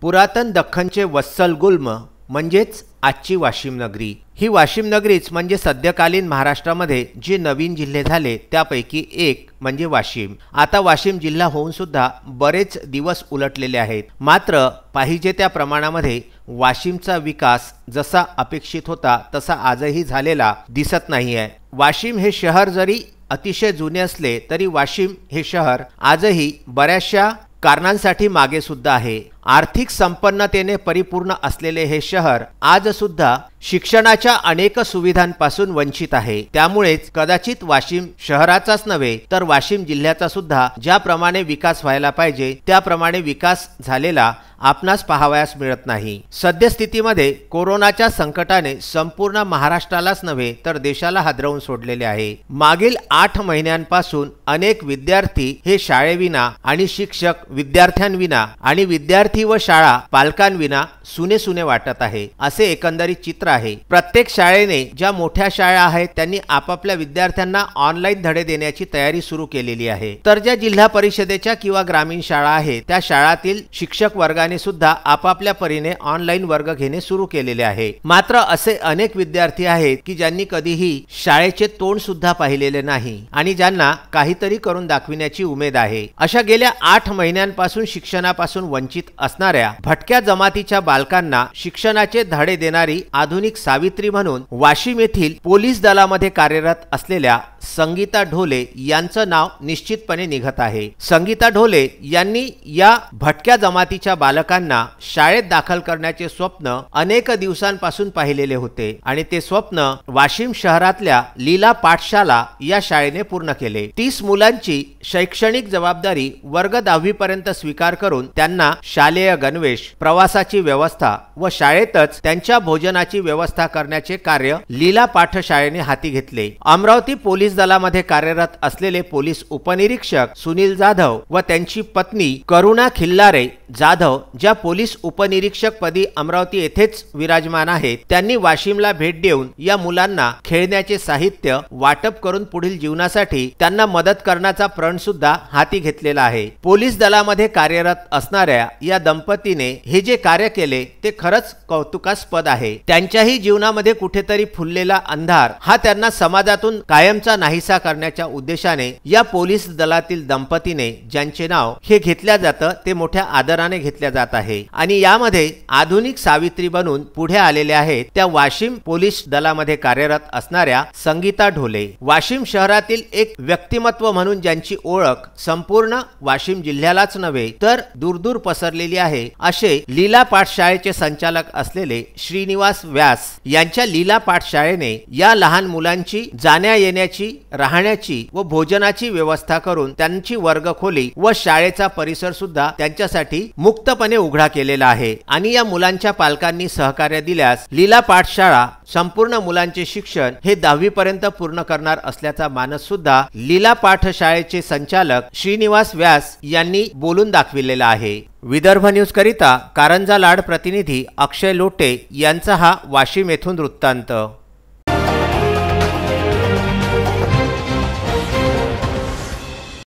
पुरातन दख्खनचे वत्सल गुल्म म्हणजेच आजची वाशिम नगरी। ही वाशिम नगरीच म्हणजे सध्याकालीन महाराष्ट्रामध्ये जे नवीन जिल्हे झाले त्यापैकी एक म्हणजे वाशिम। आता वाशिम जिल्हा होऊन सुद्धा बरेच दिवस उलटलेले आहेत, मात्र पाहिजे त्या प्रमाणामध्ये वाशिमचा विकास जसा अपेक्षित होता तसा आजही झालेला दिसत नाही आहे। वाशिम हे शहर जरी अतिशय जुने असले तरी वाशिम हे शहर आजही बऱ्याचशा कारणांसाठी मागे सुद्धा आहे। आर्थिक संपन्नतेने परिपूर्ण असलेले हे शहर आज सुद्धा शिक्षणाच्या अनेक सुविधांपासून वंचित आहे। त्यामुळेच कदाचित वाशिम शहराचाच नव्हे तर वाशिम जिल्ह्याचा सुद्धा ज्याप्रमाणे विकास व्हायला पाहिजे त्याप्रमाणे विकास झालेला आपणास पाहावयास मिळत नाही। सद्यस्थितीमध्ये कोरोनाच्या संकटाने संपूर्ण महाराष्ट्रालाच नव्हे तर देशाला हादरवून सोडलेले आहे। मागील 8 महिन्यांपासून अनेक विद्यार्थी हे शाळेविना आणि शिक्षक विद्यार्थ्यांविना आणि विद्यार्थी व शाळा पालकांविना सुने सुने वाटत आहे, असे एकंदरीत चित्र आहे। प्रत्येक शाळेने ज्या मोठ्या शाळा आहेत त्यांनी आपापल्या विद्यार्थ्यांना ऑनलाईन धडे देण्याची तयारी सुरू केलेली आहे, तर ज्या जिल्हा परिषदेच्या किंवा ग्रामीण शाळा आहेत त्या शाळातील शिक्षक वर्गाने सुद्धा आपापल्या परीने ऑनलाईन वर्ग घेणे सुरू केलेले आहे। मात्र असे अनेक विद्यार्थी आहेत की ज्यांनी कधीही शाळेचे तोंड सुद्धा पाहिलेले नाही आणि ज्यांना काहीतरी करून दाखविण्याची उमेद आहे। अशा गेल्या 8 महिन्यांपासून शिक्षणापासून वंचित असणाऱ्या भटक्या जमातीच्या बालकांना शिक्षणाचे धडे देणारी आधुनिक सावित्री म्हणून वाशिम येथील पोलीस दलामध्ये कार्यरत असलेल्या संगीता ढोले यांचं नाव निश्चितपणे निघत आहे। संगीता ढोले यांनी या भटक्या जमातीच्या बालकांना शाळेत दाखल करण्याचे स्वप्न अनेक दिवसांपासून पाहिलेले होते आणि ते स्वप्न वाशिम शहरातल्या लीला पाठशाला या शाळेने पूर्ण केले। 30 मुलांची शैक्षणिक जबाबदारी वर्ग 10वी पर्यंत स्वीकार करून त्यांना शालेय गणवेश, प्रवासाची व्यवस्था व शाळेतच त्यांच्या भोजनाची व्यवस्था करण्याचे कार्य लीला पाठशाळेने हाती घेतले। अमरावती पोलीस दलामध्ये कार्यरत असलेले पोलीस उपनिरीक्षक सुनील जाधव व त्यांची पत्नी करुणा खिल्लारे जाधव ज्या पोलीस उपनिरीक्षक पदी अमरावती येथेच विराजमान आहेत, त्यांनी वाशिमला भेट देऊन या मुलांना खेळण्याचे साहित्य वाटप करून पुढील जीवनासाठी त्यांना मदत करण्याचा प्रण सुद्धा हाती घेतलेला आहे। पोलीस दलामध्ये कार्यरत असणाऱ्या या दंपतीने हे जे कार्य केले ते खरंच कौतुकास्पद आहे। त्यांच्याही जीवनामध्ये कुठेतरी फुललेला अंधार हा त्यांना समाजातून कायमचा नाहीसा करण्याच्या उद्देशाने या पोलीस दलातील दंपतीने ज्यांचे नाव हे घेतल्या जातं ते मोठ्या आदराने घेतल्या जात आहे आणि यामध्ये आधुनिक सावित्री बनून पुढे आलेल्या आहेत त्या वाशिम पोलीस दलामध्ये कार्यरत असणाऱ्या संगीता ढोले। वाशिम शहरातील एक व्यक्तिमत्व म्हणून ज्यांची ओळख संपूर्ण वाशिम जिल्ह्यालाच नव्हे तर दूरदूर पसरलेली आहे असे लीला पाठशाळेचे संचालक असलेले श्रीनिवास व्यास यांच्या लीला पाठशाळेने या लहान मुलांची जाण्या येण्याची, राहण्याची व भोजनाची व्यवस्था करून त्यांची वर्गखोली व शाळेचा परिसर सुद्धा त्यांच्यासाठी मुक्तपणे उघडा केलेला आहे आणि या मुलांच्या पालकांनी सहकार्य दिल्यास लीला पाठशाळा संपूर्ण मुलांचे शिक्षण हे 10वी पर्यंत पूर्ण करणार असल्याचा मानस सुद्धा लीला पाठशाळेचे संचालक श्रीनिवास व्यास यांनी बोलून दाखविलेला आहे। विदर्भ न्यूज करिता कारंजा लाड प्रतिनिधी अक्षय लोटे यांचा हा वाशिम येथून वृत्तांत।